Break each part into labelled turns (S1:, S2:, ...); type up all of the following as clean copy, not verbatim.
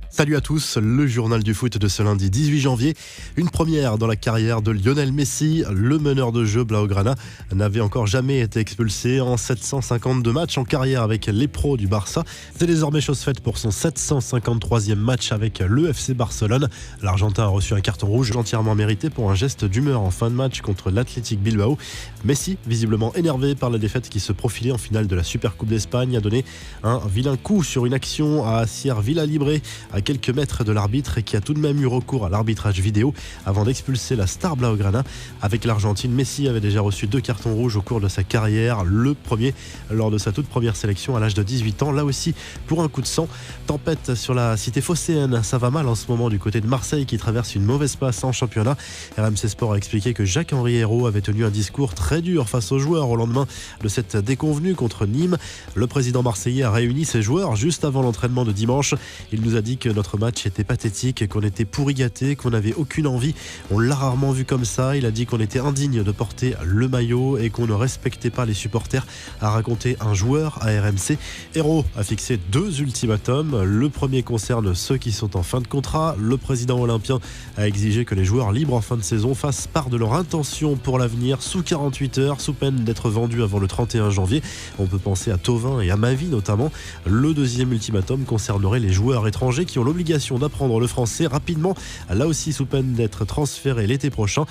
S1: Salut à tous, le journal du foot de ce lundi 18 janvier. Une première dans la carrière de Lionel Messi. Le meneur de jeu Blaugrana n'avait encore jamais été expulsé en 752 matchs en carrière avec les pros du Barça. C'est désormais chose faite pour son 753e match avec le FC Barcelone. L'Argentin a reçu un carton rouge entièrement mérité pour un geste d'humeur en fin de match contre l'Athletic Bilbao. Messi, visiblement énervé par la défaite qui se profilait en finale de la Supercoupe d'Espagne, a donné un vilain coup sur une action à Asier Villalibre à quelques mètres de l'arbitre et qui a tout de même eu recours à l'arbitrage vidéo avant d'expulser la star Blaugrana. Avec l'Argentine, Messi avait déjà reçu 2 cartons rouges au cours de sa carrière. Le premier lors de sa toute première sélection à l'âge de 18 ans, là aussi pour un coup de sang. Tempête sur la cité phocéenne, ça va mal en ce moment du côté de Marseille qui traverse une mauvaise passe en championnat. RMC Sport a expliqué que Jacques-Henri Hérault avait tenu un discours très dur face aux joueurs au lendemain de cette déconvenue contre Nîmes. Le président marseillais a réuni ses joueurs juste avant l'entraînement de dimanche. Il nous a dit que notre match était pathétique, qu'on était pourri gâté, qu'on n'avait aucune envie. On l'a rarement vu comme ça. Il a dit qu'on était indigne de porter le maillot et qu'on ne respectait pas les supporters, a raconté un joueur à RMC. Hérault a fixé 2 ultimatums. Le premier concerne ceux qui sont en fin de contrat. Le président olympien a exigé que les joueurs libres en fin de saison fassent part de leur intention pour l'avenir sous 48 heures, sous peine d'être vendus avant le 31 janvier. On peut penser à Thauvin et à Mavi notamment. Le deuxième ultimatum concernerait les joueurs étrangers qui ont l'obligation d'apprendre le français rapidement, là aussi sous peine d'être transférés l'été prochain.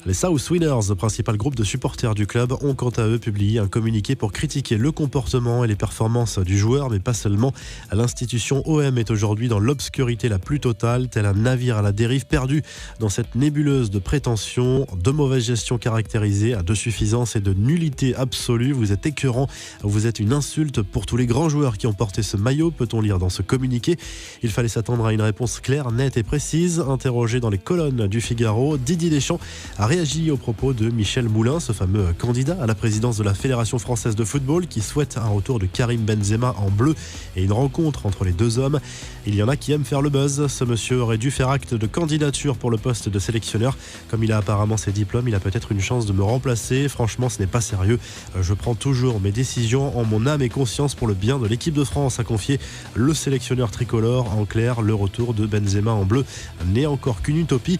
S1: Les South Winners, principal groupe de supporters du club, ont quant à eux publié un communiqué pour critiquer le comportement et les performances du joueur, mais pas seulement. L'institution OM est aujourd'hui dans l'obscurité la plus totale, tel un navire à la dérive perdu dans cette nébuleuse de prétention, de mauvaise gestion caractérisée, de suffisance et de nullité absolue. Vous êtes écœurant, vous êtes une insulte pour tous les grands joueurs qui ont porté ce maillot, peut-on lire dans ce communiqué. Il fallait s'attendre à une réponse claire, nette et précise. Interrogé dans les colonnes du Figaro, Didier Deschamps a réagi aux propos de Michel Moulin, ce fameux candidat à la présidence de la Fédération française de football qui souhaite un retour de Karim Benzema en bleu et une rencontre entre les deux hommes. Il y en a qui aiment faire le buzz. Ce monsieur aurait dû faire acte de candidature pour le poste de sélectionneur. Comme il a apparemment ses diplômes, il a peut-être une chance de me remplacer. Franchement, ce n'est pas sérieux. Je prends toujours mes décisions en mon âme et conscience pour le bien de l'équipe de France, a confié le sélectionneur tricolore. En clair, le retour de Benzema en bleu n'est encore qu'une utopie.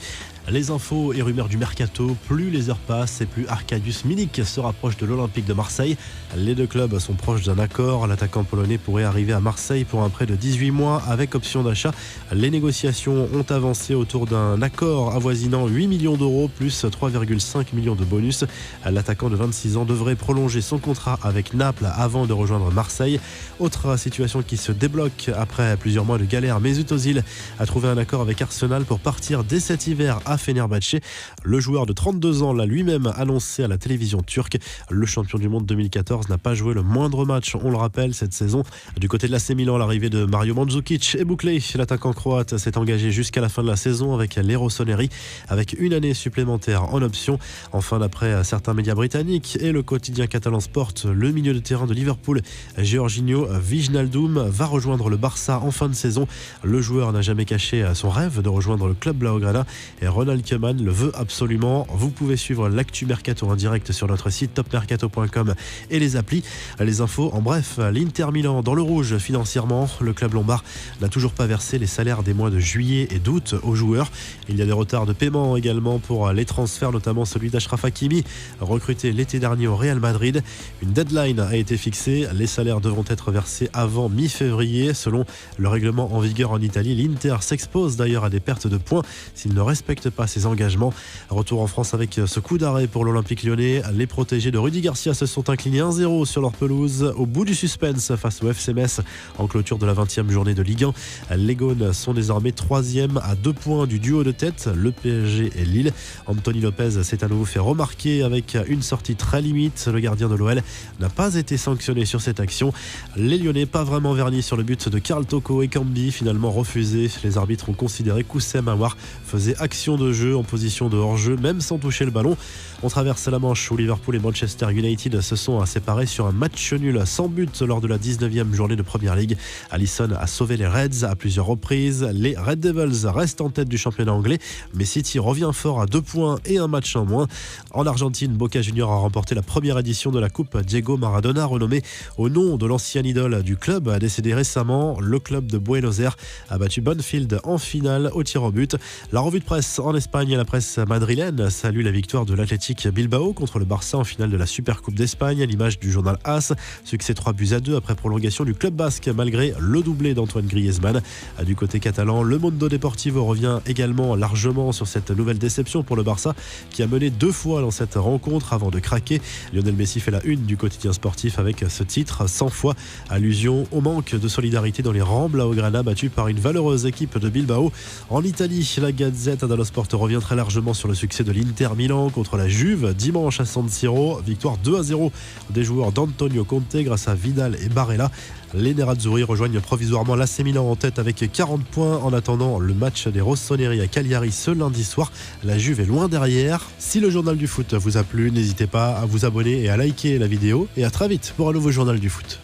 S1: Les infos et rumeurs du mercato, plus les heures passent et plus Arkadiusz Milik se rapproche de l'Olympique de Marseille. Les deux clubs sont proches d'un accord. L'attaquant polonais pourrait arriver à Marseille pour un prêt de 18 mois avec option d'achat. Les négociations ont avancé autour d'un accord avoisinant 8 millions d'euros plus 3,5 millions de bonus. L'attaquant de 26 ans devrait prolonger son contrat avec Naples avant de rejoindre Marseille. Autre situation qui se débloque après plusieurs mois de galère. Mesut Özil a trouvé un accord avec Arsenal pour partir dès cet hiver à Fenerbahçe. Le joueur de 32 ans l'a lui-même annoncé à la télévision turque. Le champion du monde 2014 n'a pas joué le moindre match, on le rappelle, cette saison. Du côté de l'AC Milan, l'arrivée de Mario Mandzukic est bouclée. L'attaquant croate s'est engagé jusqu'à la fin de la saison avec les Rossoneri, avec une année supplémentaire en option. Enfin, d'après certains médias britanniques et le quotidien catalan Sport, le milieu de terrain de Liverpool, Georginio Wijnaldum, va rejoindre le Barça en fin de saison. Le joueur n'a jamais caché son rêve de rejoindre le club Blaugrana et Ronald Koeman le veut absolument. Vous pouvez suivre l'actu Mercato en direct sur notre site topmercato.com et les applis. Les infos en bref, l'Inter Milan dans le rouge financièrement. Le club lombard n'a toujours pas versé les salaires des mois de juillet et d'août aux joueurs. Il y a des retards de paiement également pour les transferts, notamment celui d'Achraf Hakimi, recruté l'été dernier au Real Madrid. Une deadline a été fixée. Les salaires devront être versés avant mi-février. Selon le règlement en vigueur en Italie, l'Inter s'expose d'ailleurs à des pertes de points s'il ne respecte pas ses engagements. Retour en France avec ce coup d'arrêt pour l'Olympique lyonnais. Les protégés de Rudy Garcia se sont inclinés 1-0 sur leur pelouse au bout du suspense face au FC Metz en clôture de la 20e journée de Ligue 1. Les Gaunes sont désormais 3e à 2 points du duo de tête, le PSG et Lille. Anthony Lopez s'est à nouveau fait remarquer avec une sortie très limite. Le gardien de l'OL n'a pas été sanctionné sur cette action. Les Lyonnais pas vraiment vernis sur le but de Karl Toko et Cambi, finalement refusé. Les arbitres ont considéré qu'Oussem Aouar faisait action de de jeu en position de hors-jeu, même sans toucher le ballon. On traverse la Manche où Liverpool et Manchester United se sont séparés sur un match nul sans but lors de la 19e journée de Premier League. Alisson a sauvé les Reds à plusieurs reprises. Les Red Devils restent en tête du championnat anglais, mais City revient fort à 2 points et un match en moins. En Argentine, Boca Juniors a remporté la première édition de la Coupe Diego Maradona, renommée au nom de l'ancien idole du club, décédé récemment. Le club de Buenos Aires a battu Banfield en finale au tir au but. La revue de presse en Espagne, la presse madrilène salue la victoire de l'Athletic Bilbao contre le Barça en finale de la Supercoupe d'Espagne, à l'image du journal AS. Succès 3-2 après prolongation du club basque malgré le doublé d'Antoine Griezmann. Du côté catalan, le Mundo Deportivo revient également largement sur cette nouvelle déception pour le Barça qui a mené 2 fois dans cette rencontre avant de craquer. Lionel Messi fait la une du quotidien sportif avec ce titre 100 fois, allusion au manque de solidarité dans les rangs blaugrana battus par une valeureuse équipe de Bilbao. En Italie, la Gazzetta dello Sport revient très largement sur le succès de l'Inter Milan contre la Juve dimanche à San Siro. Victoire 2-0 des joueurs d'Antonio Conte grâce à Vidal et Barella. Les Nerazzurri rejoignent provisoirement l'AC Milan en tête avec 40 points en attendant le match des Rossoneri à Cagliari ce lundi soir. La Juve est loin derrière. Si le journal du foot vous a plu, n'hésitez pas à vous abonner et à liker la vidéo. Et à très vite pour un nouveau journal du foot.